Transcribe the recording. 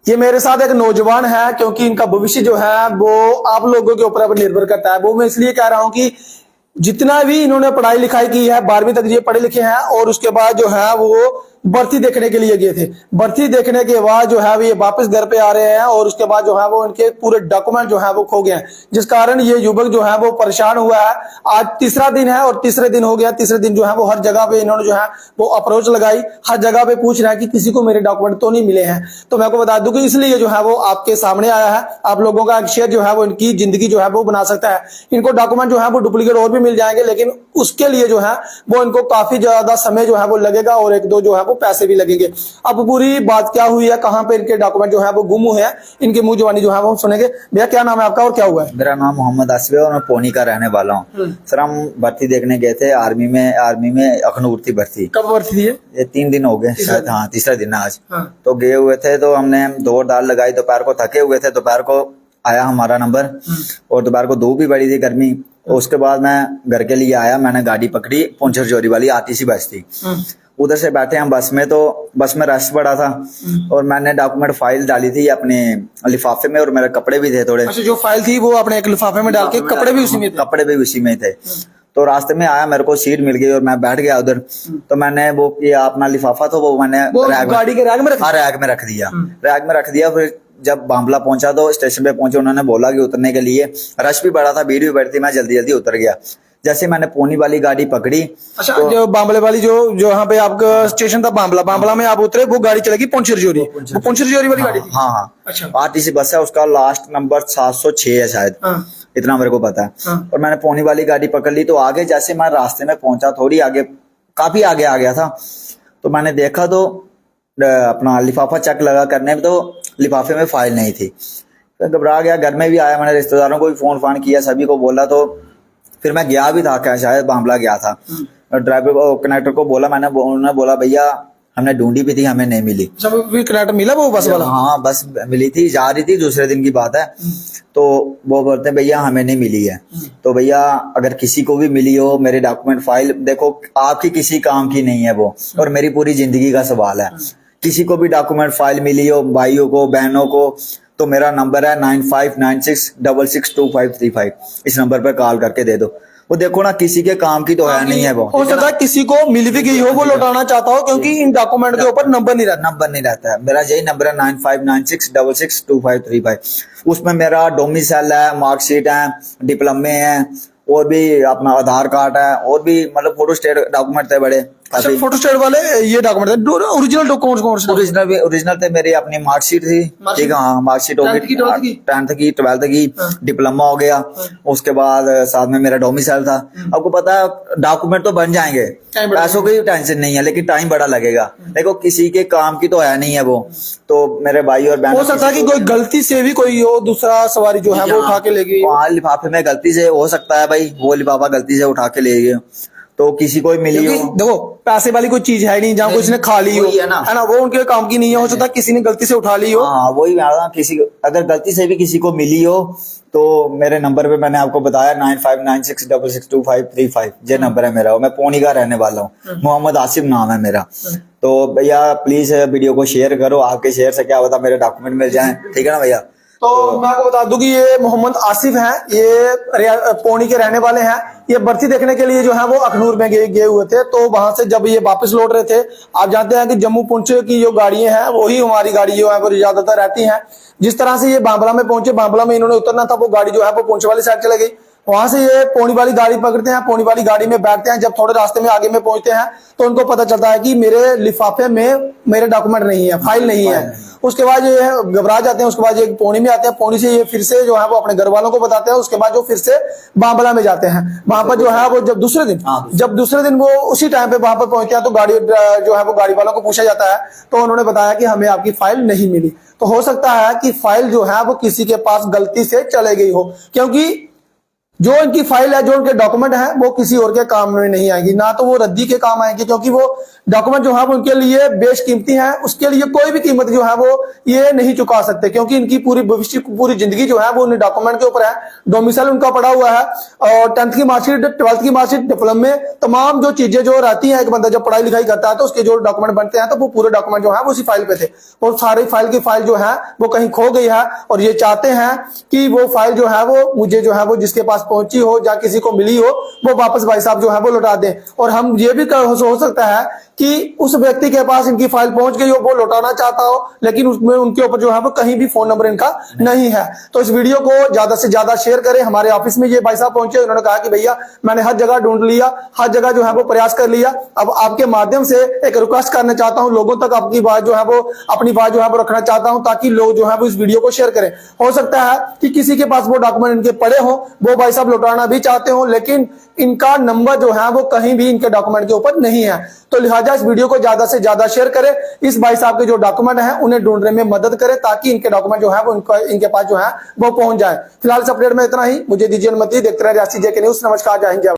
ये मेरे साथ एक नौजवान है, क्योंकि इनका भविष्य जो है वो आप लोगों के ऊपर अब निर्भर करता है। वो मैं इसलिए कह रहा हूं कि जितना भी इन्होंने पढ़ाई लिखाई की है, 12वीं तक ये पढ़े लिखे हैं, और उसके बाद जो है वो भर्ती देखने के लिए गए थे। भर्ती देखने के बाद जो है वो ये वापस घर पे आ रहे हैं, और उसके बाद जो है वो इनके पूरे डॉक्यूमेंट जो है वो खो गए हैं, जिस कारण ये युवक जो है वो परेशान हुआ है। आज तीसरा दिन है और तीसरे दिन हो गया। तीसरे दिन जो है वो हर जगह पे इन्होंने जो है वो अप्रोच लगाई, हर जगह पे पूछ रहा है कि किसी को मेरे डॉक्यूमेंट तो नहीं मिले हैं। तो मैं आपको बता दूं कि इसलिए जो है वो आपके सामने आया है। आप लोगों का एक शेयर जो है वो इनकी जिंदगी जो है वो बना सकता है। इनको डॉक्यूमेंट जो है वो डुप्लीकेट और भी मिल जाएंगे, लेकिन उसके लिए जो है वो इनको काफी ज्यादा समय जो है वो लगेगा, और एक दो जो है वो पैसे भी लगेंगे। अब पूरी बात क्या हुई है, कहां पे इनके डॉक्यूमेंट जो है वो गुम हुए हैं, इनकी मुंह जवानी जो है वो सुनेंगे। भैया क्या नाम है आपका और क्या हुआ है? मेरा नाम मोहम्मद आसिफ है और मैं पौनी का रहने वाला हूँ। सर हम भर्ती देखने गए थे आर्मी में अखनूर थी भर्ती। कब भर्ती थी ये 3 दिन हो गए शायद, हाँ तीसरा दिन है आज। हाँ। तो गए हुए थे, तो हमने दौड़ दाल लगाई, दोपहर को थके हुए थे, दोपहर को आया हमारा नंबर, और दोपहर को धूप भी बड़ी थी, गर्मी। और उसके बाद मैं घर के लिए आया, मैंने गाड़ी पकड़ी, पुंछर जोरी वाली आरटीसी बस थी। उधर से बैठे हम बस में, तो बस में रश पड़ा था, और मैंने डॉक्यूमेंट फाइल डाली थी अपने लिफाफे में, और मेरे कपड़े भी थे थोड़े। अच्छा, जो फाइल थी वो अपने एक लिफाफे में डाल के, कपड़े भी उसी में थे? कपड़े भी उसी में थे। तो रास्ते में आया, मेरे को सीट मिल गई और मैं बैठ गया उधर। तो मैंने वो किया, अपना लिफाफा तो वो मैंने गाड़ी के रैक में रैक में रख दिया। रैक में रख दिया। फिर जब बांबला पहुंचा तो स्टेशन पे पहुंचे, उन्होंने बोला कि उतरने के लिए, रश भी बड़ा था, भीड़ भी बड़ी थी, मैं जल्दी जल्दी उतर गया। जैसे मैंने पौनी वाली गाड़ी पकड़ी। अच्छा, तो जो बांबले वाली जो यहाँ पे आपका स्टेशन था बांबला में आप उतरे, वो गाड़ी चलेगी पुंछर जोरी वाली गाड़ी थी? हाँ हाँ। अच्छा। आरटीसी बस है, उसका लास्ट नंबर 706 है शायद। हाँ। इतना मेरे को पता है। हाँ। और मैंने पौनी वाली गाड़ी पकड़ ली। तो आगे जैसे मैं रास्ते में पहुंचा, थोड़ी आगे, काफी आगे आ गया था, तो मैंने देखा तो अपना लिफाफा चेक लगा करने में, तो लिफाफे में फाइल नहीं थी। तो घबरा गया, घर में भी आया, मैंने रिश्तेदारों को भी फोन फान किया, सभी को बोला। तो फिर मैं गया भी था, क्या शायद बांबला गया था। ड्राइवर को, कनेक्टर को बोला मैंने, उन्होंने बोला भैया हमने ढूंढी भी थी, हमें नहीं मिली। कनेक्टर मिला वो बस वाला? हाँ बस मिली थी, जा रही थी, दूसरे दिन की बात है। तो वो बोलते हैं भैया हमें नहीं मिली है। तो भैया अगर किसी को भी मिली हो, मेरे डॉक्यूमेंट फाइल देखो, आपकी किसी काम की नहीं है वो, और मेरी पूरी जिंदगी का सवाल है। किसी को भी डॉक्यूमेंट फाइल मिली हो, भाइयों को, बहनों को, तो मेरा नंबर है 9596662535। इस नंबर पर कॉल करके दे दो। वो देखो ना, किसी के काम की तो है नहीं है वो। हो सकता है किसी को मिल भी गई हो, वो लौटाना चाहता हो, क्योंकि इन डॉक्यूमेंट के ऊपर नंबर नहीं रहता है। मेरा यही नंबर है 9596662535। उसमें मेरा डोमिसाइल है, मार्कशीट है, डिप्लोमे है, और भी अपना आधार कार्ड है, और भी मतलब फोटो स्टेट डॉक्यूमेंट थे बड़े। अच्छा, फोटो स्टेट वाले ये डॉक्यूमेंट थे? ओरिजिनल डॉक्यूमेंट कौन से? ओरिजिनल थे मेरी अपनी मार्कशीट थी, ठीक है। हाँ मार्कशीट होगी, 10th की 12th की, डिप्लोमा हो गया। उसके बाद साथ में मेरा डोमिसाइल था। आपको पता है डॉक्यूमेंट तो बन जाएंगे, पैसों की टेंशन नहीं है, लेकिन टाइम बड़ा लगेगा। देखो किसी के काम की तो है नहीं है वो। तो मेरे भाई और बहन, हो सकता है कि कोई गलती से भी कोई हो, दूसरा सवारी जो है वो उठा के ले गई। हाँ लिफाफे में गलती से हो सकता है भाई, वो लिफाफा गलती से उठा के ले गए, तो किसी को मिली हो। देखो पैसे वाली कोई चीज है नहीं, जहाँ किसी ने खा ली हो, है ना, वो उनके काम की नहीं है। हो सकता है किसी ने गलती से उठा ली हो। हाँ वही किसी, अगर गलती से भी किसी को मिली हो, तो मेरे नंबर पे मैंने आपको बताया 9596662535। ये नंबर है मेरा। मैं पौनी का रहने वाला हूँ, मोहम्मद आसिफ नाम है मेरा। तो भैया प्लीज वीडियो को शेयर करो, आपके शेयर से क्या होता मेरे डॉक्यूमेंट मिल जाए, ठीक है ना भैया। तो मैं आपको बता दूं कि ये मोहम्मद आसिफ हैं, ये पौनी के रहने वाले हैं। ये भर्ती देखने के लिए जो है वो अखनूर में गए हुए थे। तो वहां से जब ये वापस लौट रहे थे, आप जानते हैं कि जम्मू पुंछ की जो गाड़ियां हैं वही हमारी गाड़ी जो है वो ज्यादातर रहती हैं। जिस तरह से ये बांबला में पहुंचे, बांबला में इन्होंने उतरना था, वो गाड़ी जो है वो पुंछ वाली साइड चले गई। वहां से ये पौनी वाली गाड़ी पकड़ते हैं, पौनी वाली गाड़ी में बैठते हैं। जब थोड़े रास्ते में आगे में पहुंचते हैं तो उनको पता चलता है कि मेरे लिफाफे में मेरे डॉक्यूमेंट नहीं है, फाइल नहीं है। उसके बाद ये घबरा जाते हैं। उसके बाद ये पौनी में आते हैं, पौनी से ये फिर से जो है वो अपने घर वालों को बताते हैं। उसके बाद जो फिर से बांबला में जाते हैं। वहां पर जो है वो जब दूसरे दिन वो उसी टाइम पे वहां पर पहुंचते हैं, तो गाड़ी जो है वो गाड़ी वालों को पूछा जाता है, तो उन्होंने बताया कि हमें आपकी फाइल नहीं मिली। तो हो सकता है कि फाइल जो है वो किसी के पास गलती से चले गई हो, क्योंकि जो इनकी फाइल है, जो इनके डॉक्यूमेंट है, वो किसी और के काम में नहीं आएंगी, ना तो वो रद्दी के काम आएंगे, क्योंकि वो डॉक्यूमेंट जो है वो उनके लिए बेशकीमती है, उसके लिए कोई भी कीमत जो है वो ये नहीं चुका सकते, क्योंकि इनकी पूरी भविष्य पूरी जिंदगी जो है वो उन डॉक्यूमेंट के ऊपर है। डोमिसाइल उनका पड़ा हुआ है और 10th की मार्कशीट, 12th की मार्कशीट, डिप्लोमे, तमाम जो चीजें जो रहती हैं, एक बंदा जब पढ़ाई लिखाई करता है तो उसके जो डॉक्यूमेंट बनते हैं तो वो पूरे डॉक्यूमेंट जो है वो उसी फाइल पे थे, और सारी फाइल की फाइल जो है वो कहीं खो गई है, और ये चाहते हैं कि वो फाइल जो है वो मुझे जो है वो जिसके पास पहुंची हो या किसी को मिली हो वो वापस भाई साहब जो है वो लौटा दें। और हम ये भी हो सकता है कि उस व्यक्ति के पास इनकी फाइल पहुंच गई हो, वो लौटाना चाहता हो, लेकिन उसमें उनके ऊपर जो है वो कहीं भी फोन नंबर इनका नहीं है। तो इस वीडियो को ज्यादा से ज्यादा शेयर करें। हमारे ऑफिस में ये भाई साहब पहुंचे, उन्होंने कहा कि भैया मैंने हर जगह ढूंढ लिया, हर जगह जो है वो प्रयास कर लिया, अब आपके माध्यम से एक रिक्वेस्ट करना चाहता हूं, लोगों तक आपकी बात जो है वो अपनी बात जो है वो रखना चाहता हूं, ताकि लोग जो है वो इस वीडियो को शेयर करें। हो सकता है कि किसी के पास वो डॉक्यूमेंट इनके पड़े हो, वो भाई साहब लौटाना भी चाहते हो, लेकिन इनका नंबर जो है वो कहीं भी इनके डॉक्यूमेंट के ऊपर नहीं है। तो लिहाजा इस वीडियो को ज्यादा से ज्यादा शेयर करें, इस भाई साहब के जो डॉक्यूमेंट हैं उन्हें ढूंढने में मदद करें, ताकि इनके डॉक्यूमेंट जो है वो इनके पास जो है वो पहुंच जाए। फिलहाल इस अपडेट में इतना ही, मुझे दीजिए अनुमति। देखते रहे रियासी जेके न्यूज़। नमस्कार, जय हिंद, जय भारत।